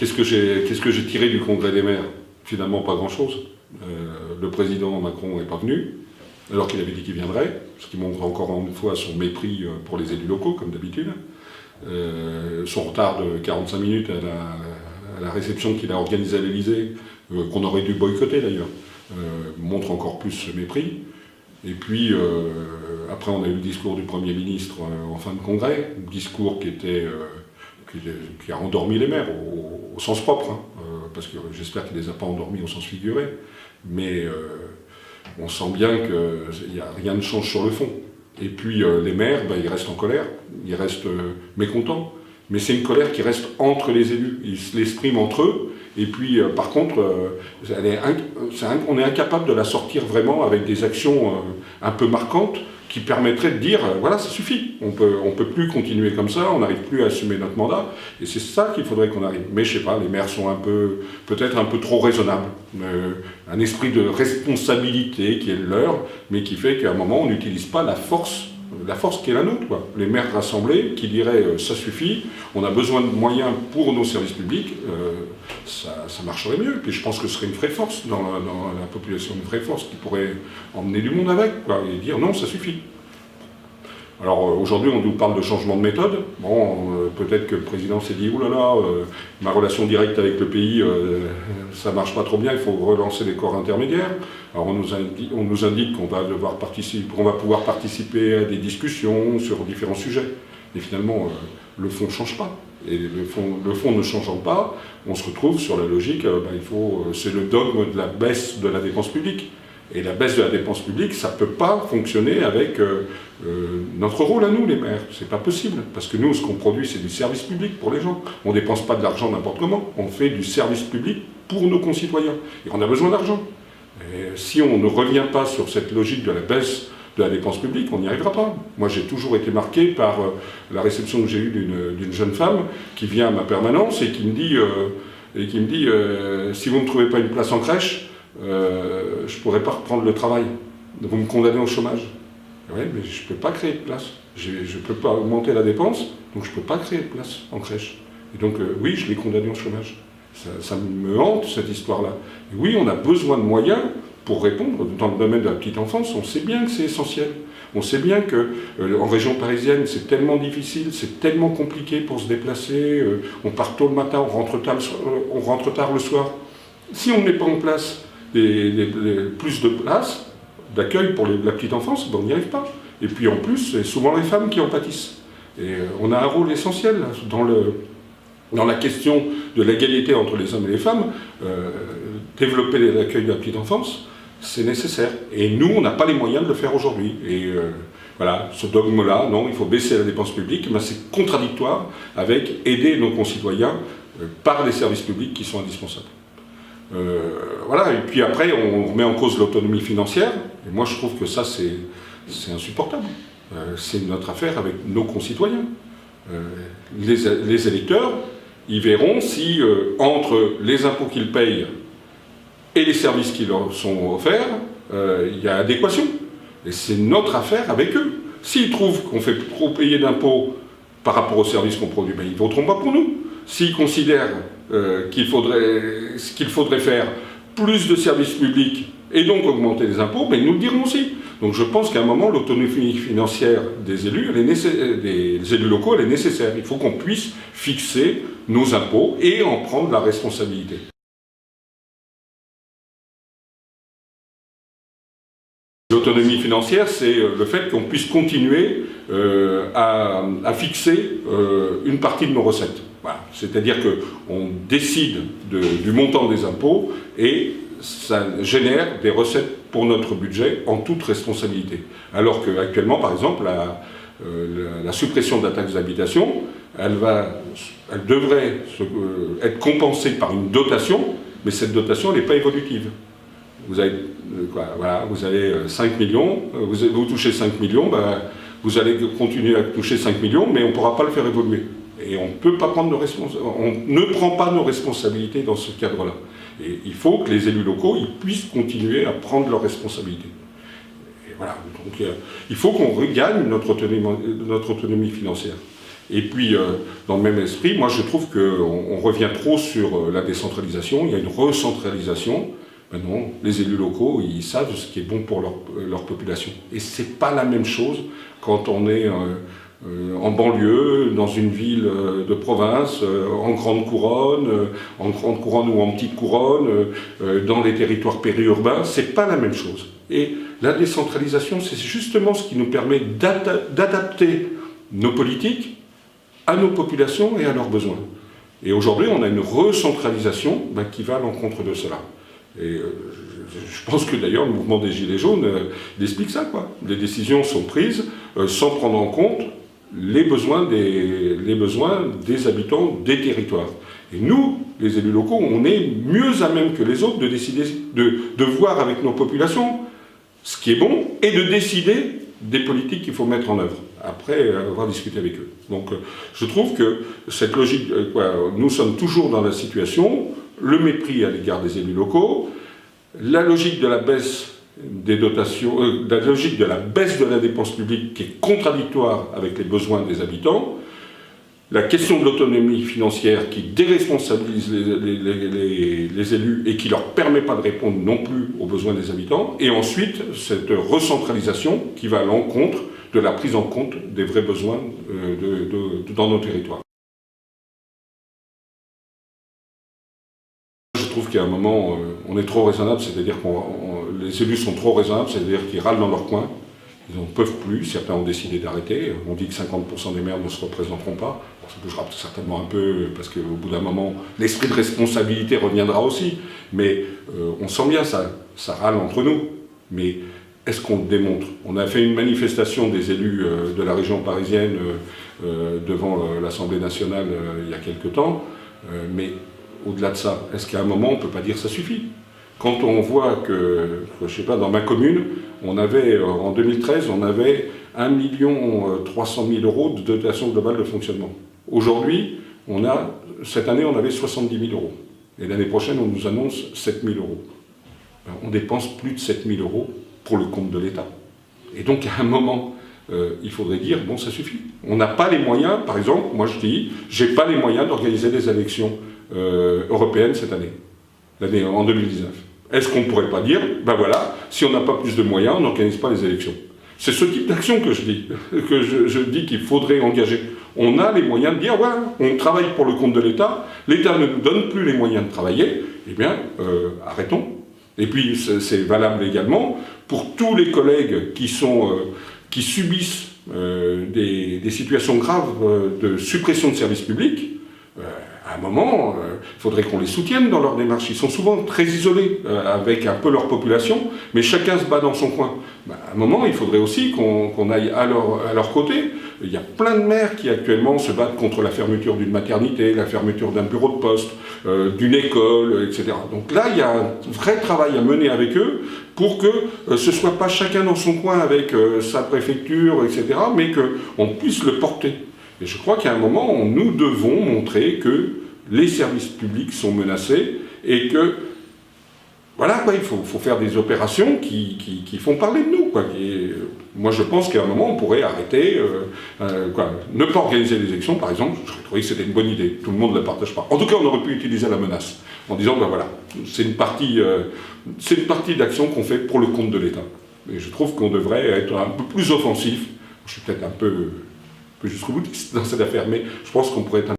qu'est-ce que j'ai tiré du congrès des maires? Finalement, pas grand-chose. Le président Macron n'est pas venu, alors qu'il avait dit qu'il viendrait, ce qui montre encore une fois son mépris pour les élus locaux, comme d'habitude. Son retard de 45 minutes à la réception qu'il a organisée à l'Élysée, qu'on aurait dû boycotter d'ailleurs, montre encore plus ce mépris. Et puis, après, on a eu le discours du Premier ministre en fin de congrès, un discours qui a endormi les maires, au sens propre, hein, parce que j'espère qu'il ne les a pas endormis au sens figuré, mais on sent bien que rien ne change sur le fond. Et puis les maires, ils restent en colère, ils restent mécontents, mais c'est une colère qui reste entre les élus, ils se l'expriment entre eux, et puis par contre, on est incapable de la sortir vraiment avec des actions un peu marquantes qui permettraient de dire, voilà, ça suffit, on peut plus continuer comme ça, on n'arrive plus à assumer notre mandat, et c'est ça qu'il faudrait qu'on arrive. Mais je sais pas, les maires sont peut-être un peu trop raisonnables, un esprit de responsabilité qui est le leur, mais qui fait qu'à un moment on n'utilise pas la force qui est la nôtre, quoi. Les maires rassemblés qui diraient ça suffit, on a besoin de moyens pour nos services publics, ça marcherait mieux. Puis je pense que ce serait une vraie force dans la population, une vraie force qui pourrait emmener du monde avec, quoi, et dire non, ça suffit. Alors aujourd'hui on nous parle de changement de méthode. Bon, peut-être que le président s'est dit, oulala, ma relation directe avec le pays, ça marche pas trop bien, il faut relancer les corps intermédiaires. Alors on nous indique qu'on va pouvoir participer à des discussions sur différents sujets. Mais finalement, le fond ne change pas. Et le fond ne changeant pas, on se retrouve sur la logique, c'est le dogme de la baisse de la dépense publique. Et la baisse de la dépense publique, ça ne peut pas fonctionner avec notre rôle à nous, les maires. C'est pas possible. Parce que nous, ce qu'on produit, c'est du service public pour les gens. On ne dépense pas de l'argent n'importe comment. On fait du service public pour nos concitoyens. Et on a besoin d'argent. Et si on ne revient pas sur cette logique de la baisse de la dépense publique, on n'y arrivera pas. Moi, j'ai toujours été marqué par la réception que j'ai eue d'une jeune femme qui vient à ma permanence et qui me dit, si vous ne me trouvez pas une place en crèche, je ne pourrais pas reprendre le travail. Vous me condamnez au chômage. Oui, mais je ne peux pas créer de place. Je ne peux pas augmenter la dépense, donc je ne peux pas créer de place en crèche. Et donc, oui, je l'ai condamné au chômage. Ça me hante, cette histoire-là. Et oui, on a besoin de moyens pour répondre. Dans le domaine de la petite enfance, on sait bien que c'est essentiel. On sait bien qu'en région parisienne, c'est tellement difficile, c'est tellement compliqué pour se déplacer. On part tôt le matin, on rentre tard le soir. Si on ne met pas en place plus de places d'accueil pour la petite enfance, on n'y arrive pas. Et puis en plus, c'est souvent les femmes qui en pâtissent. Et on a un rôle essentiel dans la question de l'égalité entre les hommes et les femmes. Développer l'accueil de la petite enfance, c'est nécessaire. Et nous, on n'a pas les moyens de le faire aujourd'hui. Et voilà, ce dogme-là, non, il faut baisser la dépense publique, mais c'est contradictoire avec aider nos concitoyens par les services publics qui sont indispensables. Voilà, et puis après, on remet en cause l'autonomie financière, et moi je trouve que ça, c'est insupportable. C'est notre affaire avec nos concitoyens. Les électeurs, ils verront si, entre les impôts qu'ils payent et les services qui leur sont offerts, il y a adéquation. Et c'est notre affaire avec eux. S'ils trouvent qu'on fait trop payer d'impôts par rapport aux services qu'on produit, ils ne voteront pas pour nous. S'ils considèrent qu'il faudrait faire plus de services publics et donc augmenter les impôts, ils nous le diront aussi. Donc je pense qu'à un moment, l'autonomie financière des élus, des élus locaux, elle est nécessaire. Il faut qu'on puisse fixer nos impôts et en prendre la responsabilité. L'autonomie financière, c'est le fait qu'on puisse continuer à fixer une partie de nos recettes. Voilà. C'est-à-dire qu'on décide du montant des impôts et ça génère des recettes pour notre budget en toute responsabilité. Alors qu'actuellement, par exemple, la suppression de la taxe d'habitation, elle devrait être compensée par une dotation, mais cette dotation n'est pas évolutive. Vous avez 5 millions, vous touchez 5 millions, vous allez continuer à toucher 5 millions, mais on ne pourra pas le faire évoluer. Et on ne prend pas nos responsabilités dans ce cadre-là. Et il faut que les élus locaux puissent continuer à prendre leurs responsabilités. Et voilà, donc il faut qu'on regagne notre autonomie financière. Et puis, dans le même esprit, moi je trouve qu'on revient trop sur la décentralisation, il y a une recentralisation. Maintenant, les élus locaux, ils savent ce qui est bon pour leur population. Et c'est pas la même chose quand on est en banlieue, dans une ville de province, en grande couronne ou en petite couronne, dans les territoires périurbains, c'est pas la même chose. Et la décentralisation, c'est justement ce qui nous permet d'adapter nos politiques à nos populations et à leurs besoins. Et aujourd'hui, on a une recentralisation qui va à l'encontre de cela. Et je pense que d'ailleurs le mouvement des Gilets jaunes il explique ça, quoi. Les décisions sont prises sans prendre en compte les besoins des habitants des territoires. Et nous, les élus locaux, on est mieux à même que les autres de décider, de voir avec nos populations ce qui est bon et de décider des politiques qu'il faut mettre en œuvre, après avoir discuté avec eux. Donc je trouve que cette logique, nous sommes toujours dans la situation, le mépris à l'égard des élus locaux, la logique de la baisse des dotations, la logique de la baisse de la dépense publique qui est contradictoire avec les besoins des habitants, la question de l'autonomie financière qui déresponsabilise les élus et qui ne leur permet pas de répondre non plus aux besoins des habitants, et ensuite cette recentralisation qui va à l'encontre de la prise en compte des vrais besoins dans nos territoires. Je trouve qu'à un moment, on est trop raisonnable, c'est-à-dire que les élus sont trop raisonnables, c'est-à-dire qu'ils râlent dans leur coin. Ils n'en peuvent plus, certains ont décidé d'arrêter. On dit que 50% des maires ne se représenteront pas. Bon, ça bougera certainement un peu, parce qu'au bout d'un moment, l'esprit de responsabilité reviendra aussi. Mais on sent bien, ça râle entre nous. Mais est-ce qu'on le démontre? On a fait une manifestation des élus de la région parisienne devant l'Assemblée nationale il y a quelque temps. Mais au-delà de ça, est-ce qu'à un moment, on ne peut pas dire que ça suffit? Quand on voit que, je ne sais pas, dans ma commune, on avait, en 2013, on avait 1 300 000 € de dotation globale de fonctionnement. Aujourd'hui, cette année, on avait 70 000 €. Et l'année prochaine, on nous annonce 7 000 €. On dépense plus de 7 000 € pour le compte de l'État. Et donc, à un moment, il faudrait dire, bon, ça suffit. On n'a pas les moyens, par exemple, moi je dis, j'ai pas les moyens d'organiser des élections européennes cette année, en 2019. Est-ce qu'on ne pourrait pas dire, ben voilà, si on n'a pas plus de moyens, on n'organise pas les élections? C'est ce type d'action que je dis qu'il faudrait engager. On a les moyens de dire, voilà, on travaille pour le compte de l'État, l'État ne nous donne plus les moyens de travailler, eh bien, arrêtons. Et puis, c'est valable également pour tous les collègues qui subissent des situations graves de suppression de services publics. À un moment, il faudrait qu'on les soutienne dans leur démarche. Ils sont souvent très isolés avec un peu leur population, mais chacun se bat dans son coin. À un moment, il faudrait aussi qu'on aille à leur côté. Il y a plein de maires qui actuellement se battent contre la fermeture d'une maternité, la fermeture d'un bureau de poste, d'une école, etc. Donc là, il y a un vrai travail à mener avec eux pour que ce ne soit pas chacun dans son coin avec sa préfecture, etc., mais qu'on puisse le porter. Et je crois qu'à un moment, nous devons montrer que les services publics sont menacés et que, voilà, quoi, il faut faire des opérations qui font parler de nous, quoi. Et, moi, je pense qu'à un moment, on pourrait arrêter, ne pas organiser les élections, par exemple. Je trouvais que c'était une bonne idée. Tout le monde ne la partage pas. En tout cas, on aurait pu utiliser la menace en disant, ben voilà, c'est une partie d'action qu'on fait pour le compte de l'État. Et je trouve qu'on devrait être un peu plus offensif. Je suis peut-être un peu jusqu'au bout dans cette affaire, mais je pense qu'on pourrait être